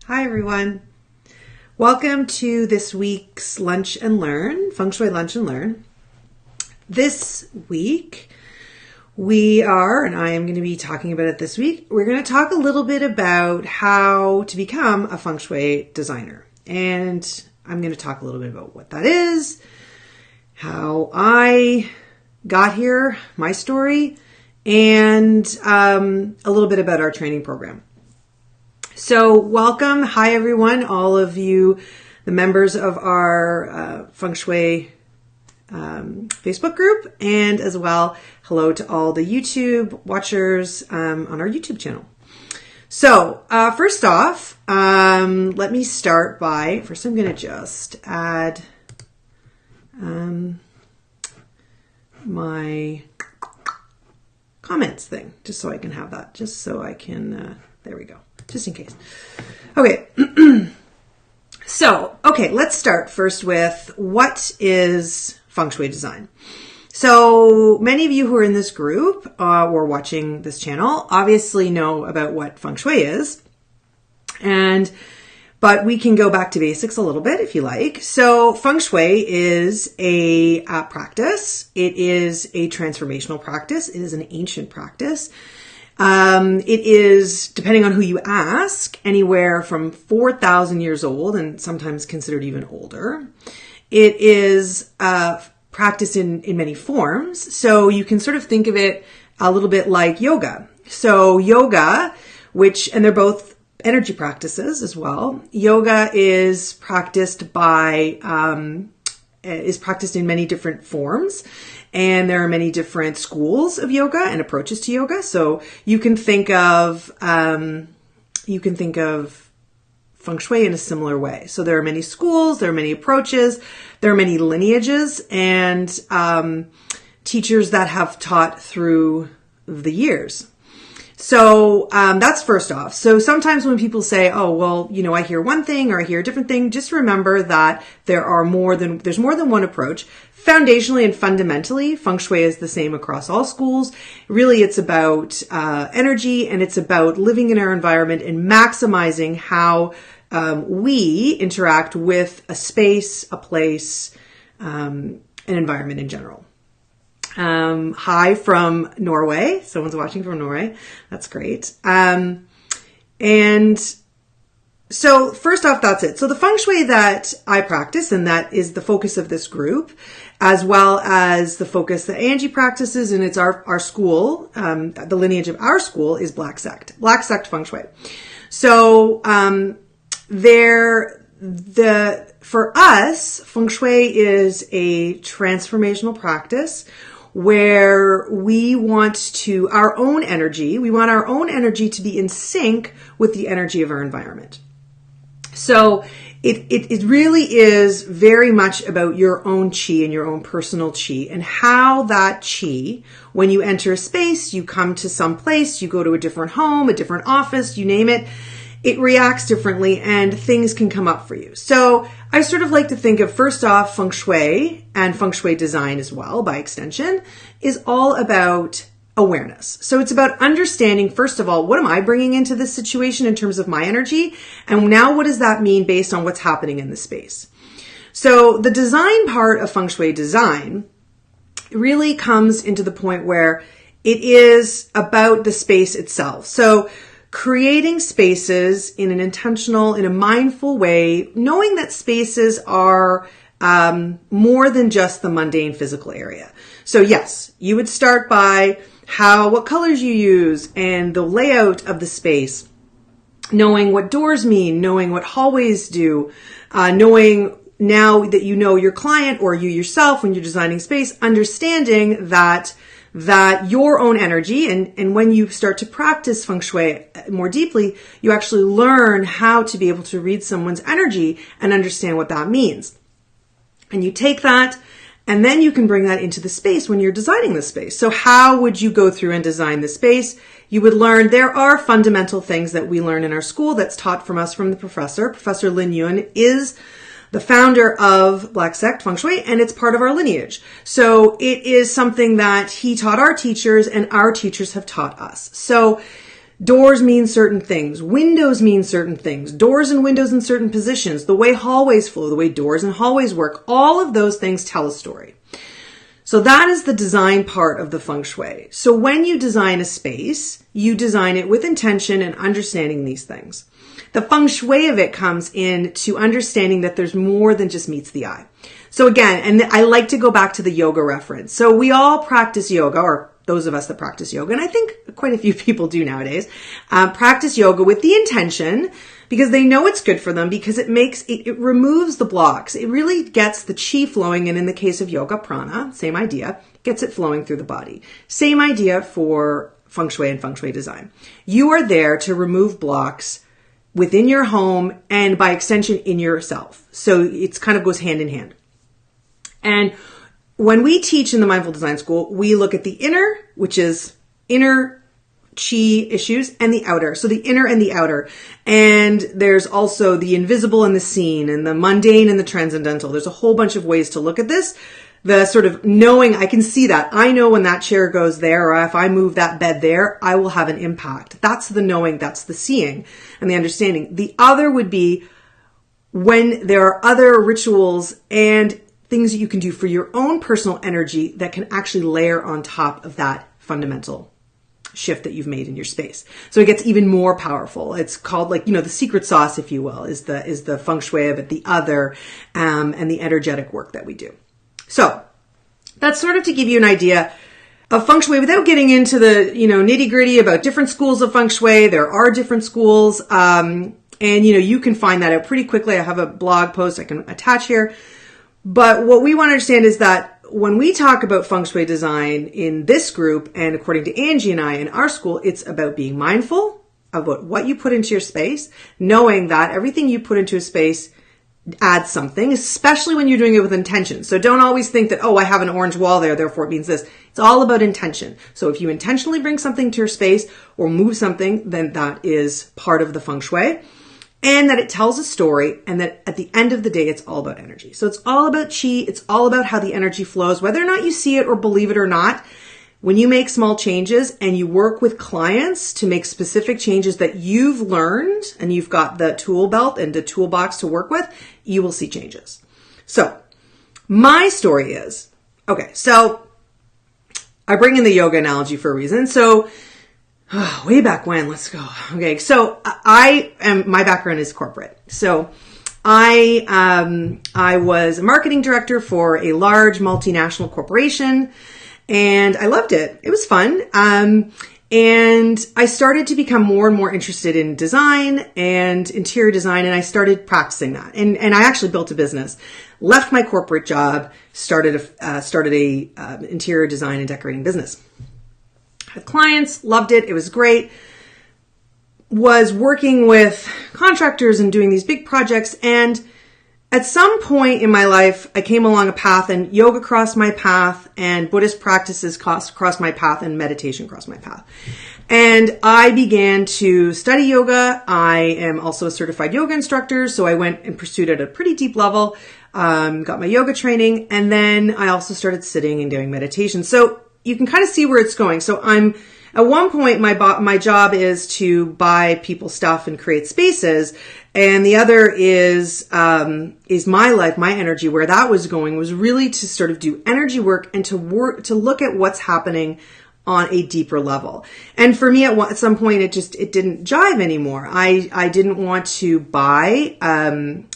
Hi everyone. Welcome to this week's Lunch and Learn, Feng Shui Lunch and Learn. This week and I am going to be talking about it this week, we're going to talk a little bit about how to become a Feng Shui designer. And I'm going to talk a little bit about what that is, how I got here, my story, and a little bit about our training program. So welcome. Hi, everyone. All of you, the members of our Feng Shui Facebook group, and as well, hello to all the YouTube watchers on our YouTube channel. So first off, let me start by, first I'm going to just add my comments thing, just so I can have that, just so I can, there we go. Just in case. Okay. Okay, let's start first with what is Feng Shui design. So many of you who are in this group or watching this channel obviously know about what Feng Shui is. But we can go back to basics a little bit if you like. So Feng Shui is a practice. It is a transformational practice. It is an ancient practice. It is, depending on who you ask, anywhere from 4,000 years old and sometimes considered even older. It is practiced in many forms. So you can sort of think of it a little bit like yoga. So yoga, and they're both energy practices as well. Yoga is practiced in many different forms. And there are many different schools of yoga and approaches to yoga. So you can think of Feng Shui in a similar way. So there are many schools, there are many approaches, there are many lineages and teachers that have taught through the years. So that's first off. So sometimes when people say, oh, well, I hear one thing or I hear a different thing, just remember that there's more than one approach. Foundationally and fundamentally, Feng Shui is the same across all schools. Really, it's about energy, and it's about living in our environment and maximizing how we interact with a space, a place, an environment in general. Hi from Norway. Someone's watching from Norway. That's great. And so first off, that's it. So the Feng Shui that I practice, and that is the focus of this group, as well as the focus that Angie practices, and it's our school, the lineage of our school is Black Sect Feng Shui. So for us, Feng Shui is a transformational practice where we want our own energy to be in sync with the energy of our environment. So it really is very much about your own chi and your own personal chi, and how that chi, when you enter a space, you come to some place, you go to a different home, a different office, you name it, it reacts differently and things can come up for you. So I sort of like to think of, first off, Feng Shui and Feng Shui design as well, by extension, is all about awareness. So it's about understanding, first of all, what am I bringing into this situation in terms of my energy? And now what does that mean based on what's happening in the space? So the design part of Feng Shui design really comes into the point where it is about the space itself. So creating spaces in an intentional, in a mindful way, knowing that spaces are more than just the mundane physical area. So yes, you would start by what colors you use and the layout of the space, knowing what doors mean, knowing what hallways do, knowing now that you know your client or you yourself when you're designing space, understanding that your own energy, and when you start to practice Feng Shui more deeply, you actually learn how to be able to read someone's energy and understand what that means. And you take that, and then you can bring that into the space when you're designing the space. So how would you go through and design the space? You would learn, there are fundamental things that we learn in our school that's taught from us from the professor. Professor Lin Yun is the founder of Black Sect Feng Shui, and it's part of our lineage. So it is something that he taught our teachers and our teachers have taught us. So Doors mean certain things. Windows mean certain things. Doors and windows in certain positions. The way hallways flow, the way doors and hallways work. All of those things tell a story. So that is the design part of the Feng Shui. So when you design a space, you design it with intention and understanding these things. The Feng Shui of it comes in to understanding that there's more than just meets the eye. So again, and I like to go back to the yoga reference. So we all practice yoga, or those of us that practice yoga, and I think quite a few people do nowadays, practice yoga with the intention because they know it's good for them, because it removes the blocks. It really gets the chi flowing, and in the case of yoga, prana, same idea, gets it flowing through the body. Same idea for Feng Shui and Feng Shui design. You are there to remove blocks within your home and by extension in yourself. So it kind of goes hand in hand. And when we teach in the Mindful Design School, we look at the inner, which is inner chi issues, and the outer. So the inner and the outer. And there's also the invisible and the seen, and the mundane and the transcendental. There's a whole bunch of ways to look at this. The sort of knowing, I can see that. I know when that chair goes there, or if I move that bed there, I will have an impact. That's the knowing, that's the seeing and the understanding. The other would be when there are other rituals and things that you can do for your own personal energy that can actually layer on top of that fundamental shift that you've made in your space. So it gets even more powerful. It's called, like, the secret sauce, if you will, is the Feng Shui of it, the other, and the energetic work that we do. So that's sort of to give you an idea of Feng Shui without getting into the, nitty gritty about different schools of Feng Shui. There are different schools. And you can find that out pretty quickly. I have a blog post I can attach here. But what we want to understand is that when we talk about Feng Shui design in this group, and according to Angie and I in our school, it's about being mindful about what you put into your space, knowing that everything you put into a space adds something, especially when you're doing it with intention. So don't always think that, I have an orange wall there, therefore it means this. It's all about intention. So if you intentionally bring something to your space or move something, then that is part of the Feng Shui. And that it tells a story, and that at the end of the day, it's all about energy. So it's all about chi. It's all about how the energy flows, whether or not you see it or believe it or not. When you make small changes and you work with clients to make specific changes that you've learned, and you've got the tool belt and the toolbox to work with, you will see changes. So my story is, so I bring in the yoga analogy for a reason. So way back when, let's go. Okay. So my background is corporate. So I was a marketing director for a large multinational corporation, and I loved it. It was fun. And I started to become more and more interested in design and interior design, and I started practicing that. And I actually built a business, left my corporate job, started a interior design and decorating business. Had clients, loved it. It was great. Was working with contractors and doing these big projects. And at some point in my life, I came along a path, and yoga crossed my path, and Buddhist practices crossed my path, and meditation crossed my path. And I began to study yoga. I am also a certified yoga instructor. So I went and pursued at a pretty deep level, got my yoga training. And then I also started sitting and doing meditation. So you can kind of see where it's going. So at one point, my job is to buy people stuff and create spaces. And the other is my life, my energy. Where that was going was really to sort of do energy work and to look at what's happening on a deeper level. And for me, at some point, it didn't jive anymore. I didn't want to buy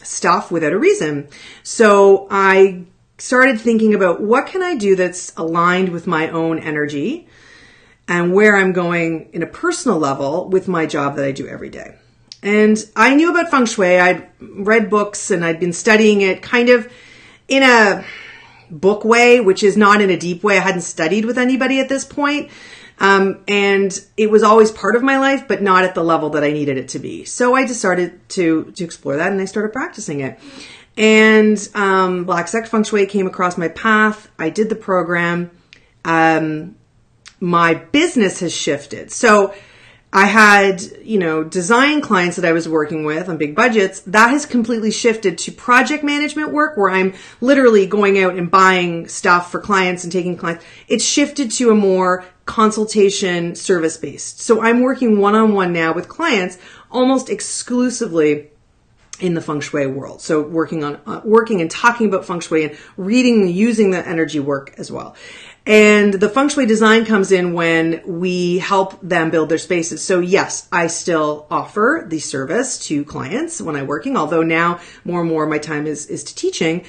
stuff without a reason. So I started thinking about what can I do that's aligned with my own energy and where I'm going in a personal level with my job that I do every day. And I knew about Feng Shui. I'd read books and I'd been studying it kind of in a book way, which is not in a deep way. I hadn't studied with anybody at this point. And it was always part of my life, but not at the level that I needed it to be. So I just started to explore that, and I started practicing it. And Black Sect Feng Shui came across my path. I did the program. My business has shifted. So I had, design clients that I was working with on big budgets. That has completely shifted to project management work, where I'm literally going out and buying stuff for clients and taking clients. It's shifted to a more consultation service based. So I'm working one-on-one now with clients almost exclusively in the Feng Shui world. So working and talking about Feng Shui and reading and using the energy work as well. And the Feng Shui design comes in when we help them build their spaces. So yes, I still offer the service to clients when I'm working, although now more and more my time is to teaching.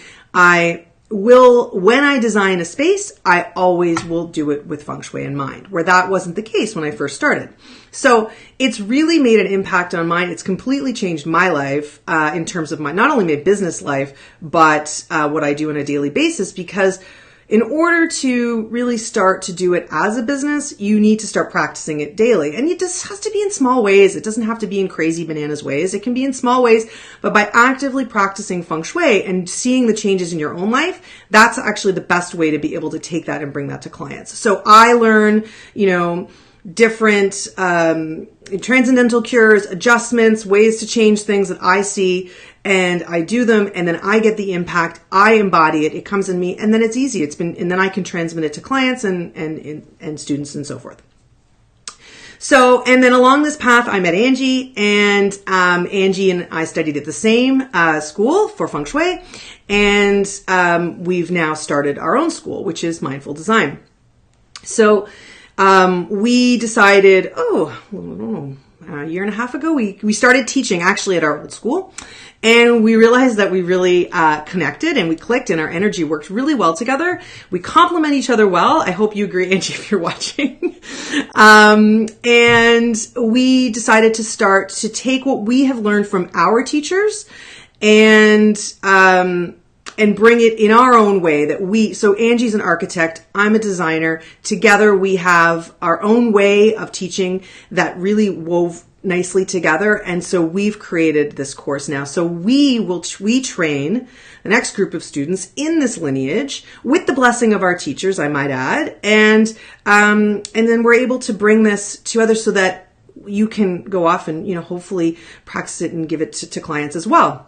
When I design a space, I always will do it with Feng Shui in mind, where that wasn't the case when I first started. So it's really made an impact on mine. It's completely changed my life in terms of not only my business life, but what I do on a daily basis, because in order to really start to do it as a business, you need to start practicing it daily. And it just has to be in small ways. It doesn't have to be in crazy bananas ways. It can be in small ways, but by actively practicing Feng Shui and seeing the changes in your own life, that's actually the best way to be able to take that and bring that to clients. So I learn, different transcendental cures, adjustments, ways to change things that I see, and I do them, and then I get the impact. I embody it. It comes in me, and then it's easy. And then I can transmit it to clients and students and so forth. So, and then along this path, I met Angie, and Angie and I studied at the same school for Feng Shui, and we've now started our own school, which is Mindful Design. So we decided, a year and a half ago, we started teaching actually at our old school, and we realized that we really connected and we clicked, and our energy worked really well together. We complement each other well. I hope you agree, Angie, if you're watching. And we decided to start to take what we have learned from our teachers and bring it in our own way so Angie's an architect, I'm a designer. Together we have our own way of teaching that really wove nicely together. And so we've created this course now. So we train the next group of students in this lineage with the blessing of our teachers, I might add. And then we're able to bring this to others so that you can go off and, hopefully practice it and give it to clients as well.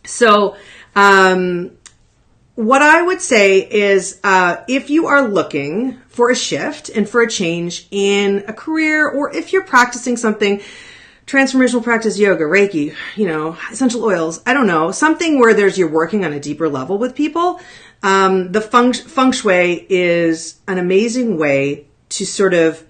So, what I would say is, if you are looking for a shift and for a change in a career, or if you're practicing something, transformational practice, yoga, Reiki, essential oils, I don't know, something where you're working on a deeper level with people, the Feng Shui is an amazing way to sort of,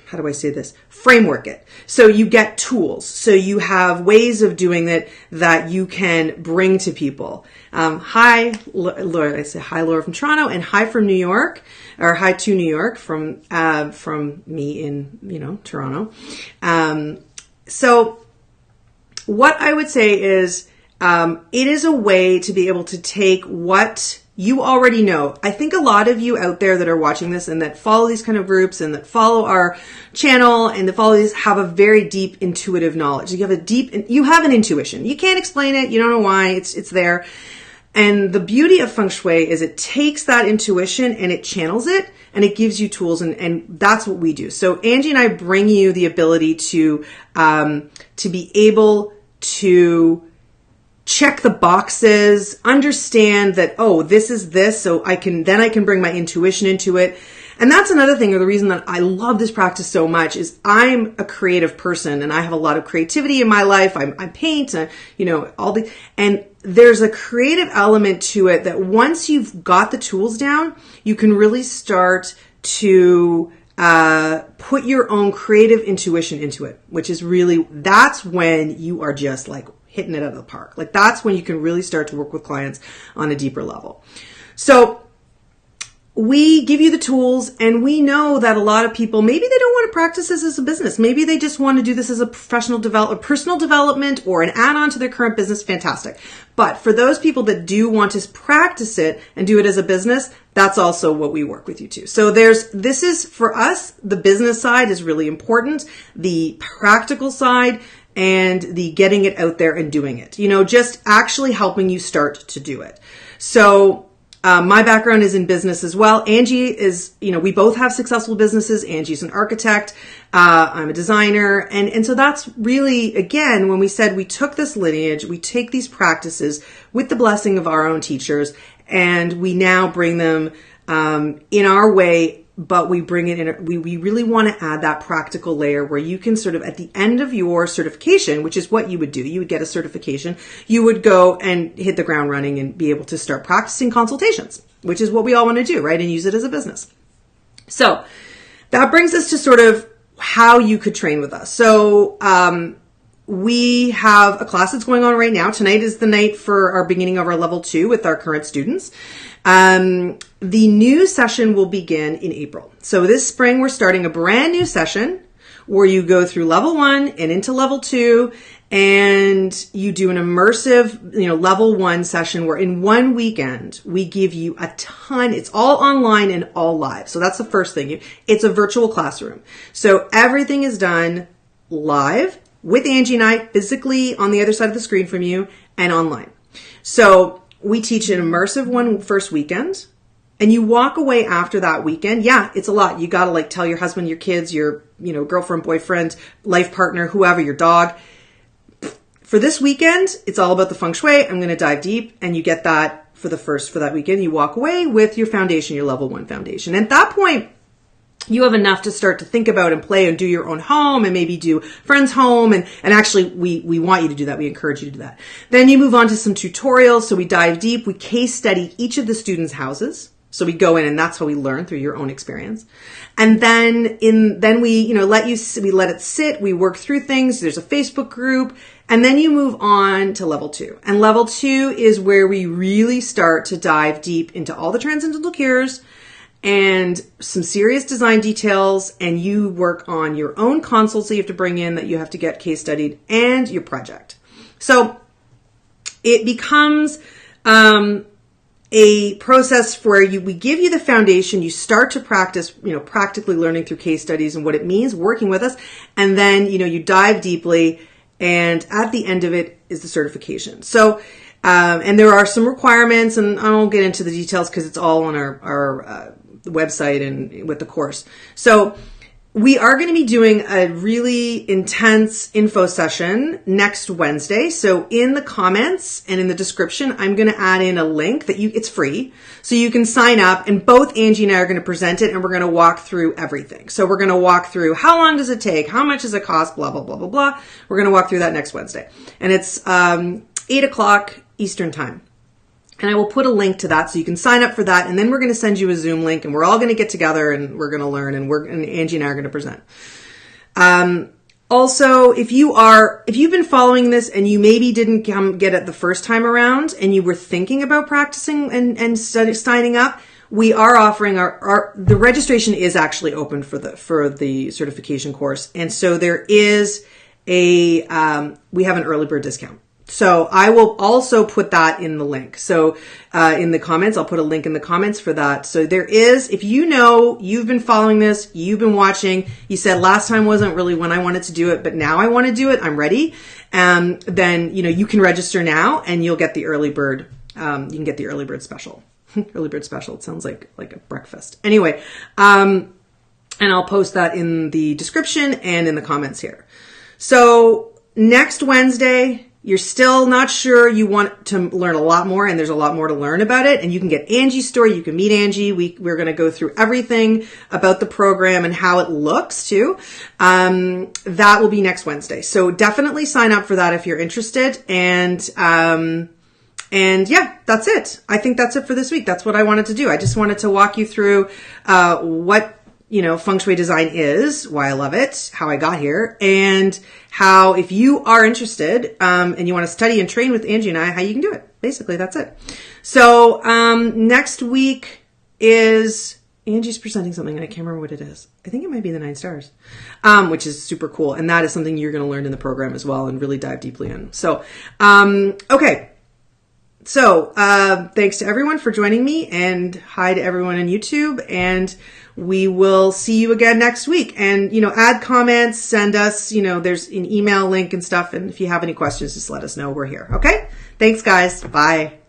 how do I say this? Framework it. So you get tools. So you have ways of doing it that you can bring to people. Hi, Laura. I say hi, Laura from Toronto, and hi from New York, or hi to New York from me in Toronto. So what I would say is, it is a way to be able to take what you already know. I think a lot of you out there that are watching this and that follow these kind of groups and that follow our channel and that follow these have a very deep intuitive knowledge. You have an intuition. You can't explain it. You don't know why. It's there. And the beauty of Feng Shui is it takes that intuition and it channels it and it gives you tools, and that's what we do. So Angie and I bring you the ability to be able to check the boxes, understand that, this is this, so I can bring my intuition into it. And that's another thing, or the reason that I love this practice so much, is I'm a creative person and I have a lot of creativity in my life. I paint, and there's a creative element to it that once you've got the tools down, you can really start to put your own creative intuition into it, which is really, that's when you are just like hitting it out of the park. Like that's when you can really start to work with clients on a deeper level. So we give you the tools, and we know that a lot of people, maybe they don't want to practice this as a business. Maybe they just want to do this as a personal development or an add-on to their current business. Fantastic. But for those people that do want to practice it and do it as a business, that's also what we work with you too. So this is for us, the business side is really important. The practical side and the getting it out there and doing it, just actually helping you start to do it. So my background is in business as well. Angie is, we both have successful businesses. Angie's an architect. I'm a designer. And so that's really, again, when we said we took this lineage, we take these practices with the blessing of our own teachers, and we now bring them in our way, but we bring it in. We really want to add that practical layer where you can sort of, at the end of your certification, which is what you would do, you would get a certification, you would go and hit the ground running and be able to start practicing consultations, which is what we all want to do, right? And use it as a business. So that brings us to sort of how you could train with us. So, we have a class that's going on right now. Tonight is the night for our beginning of our level 2 with our current students. The new session will begin in April. So this spring, we're starting a brand new session where you go through level 1 and into level 2, and you do an immersive, level 1 session where in one weekend, we give you a ton. It's all online and all live. So that's the first thing. It's a virtual classroom. So everything is done live with Angie and I, physically on the other side of the screen from you, and online. So we teach an immersive one first weekend, and you walk away after that weekend. Yeah, it's a lot. You got to tell your husband, your kids, your, girlfriend, boyfriend, life partner, whoever, your dog. For this weekend, it's all about the Feng Shui. I'm going to dive deep, and you get that for that weekend. You walk away with your foundation, your level 1 foundation. And at that point, you have enough to start to think about and play and do your own home and maybe do friends' home. And actually, we want you to do that. We encourage you to do that. Then you move on to some tutorials. So we dive deep. We case study each of the students' houses. So we go in, and that's how we learn, through your own experience. And then we, let it sit. We work through things. There's a Facebook group. And then you move on to level 2. And level 2 is where we really start to dive deep into all the transcendental cures and some serious design details, and you work on your own consults that you have to bring in, that you have to get case studied, and your project. So it becomes a process where we give you the foundation, you start to practice, practically learning through case studies and what it means working with us, and then, you dive deeply, and at the end of it is the certification. So, and there are some requirements, and I won't get into the details because it's all on our website and with the course. So we are going to be doing a really intense info session next Wednesday. So in the comments and in the description, I'm going to add in a link that it's free. So you can sign up, and both Angie and I are going to present it, and we're going to walk through everything. So we're going to walk through how long does it take? How much does it cost? Blah, blah, blah, blah, blah. We're going to walk through that next Wednesday. And it's 8:00 Eastern time. And I will put a link to that so you can sign up for that. And then we're going to send you a Zoom link, and we're all going to get together, and we're going to learn, and Angie and I are going to present. Also, if you've been following this and you maybe didn't get it the first time around, and you were thinking about practicing and signing up, we are offering the registration is actually open for the certification course. And so there is we have an early bird discount. So I will also put that in the link. So in the comments, I'll put a link in the comments for that. So there is, if you've been following this, you've been watching, you said last time wasn't really when I wanted to do it, but now I want to do it, I'm ready. Then, you can register now, and you'll get the early bird. You can get the early bird special. Early bird special. It sounds like a breakfast. Anyway, and I'll post that in the description and in the comments here. So next Wednesday, you're still not sure, you want to learn a lot more, and there's a lot more to learn about it, and you can get Angie's story, you can meet Angie. We're going to go through everything about the program and how it looks too. That will be next Wednesday. So definitely sign up for that if you're interested. And yeah, that's it. I think that's it for this week. That's what I wanted to do. I just wanted to walk you through what Feng Shui design is, why I love it, how I got here, and how, if you are interested, and you want to study and train with Angie and I, how you can do it. Basically, that's it. So, next week is Angie's presenting something, and I can't remember what it is. I think it might be the 9 stars, which is super cool. And that is something you're going to learn in the program as well and really dive deeply in. So, okay. So, thanks to everyone for joining me, and hi to everyone on YouTube, and we will see you again next week. And, add comments, send us, there's an email link and stuff. And if you have any questions, just let us know. We're here. Okay. Thanks, guys. Bye.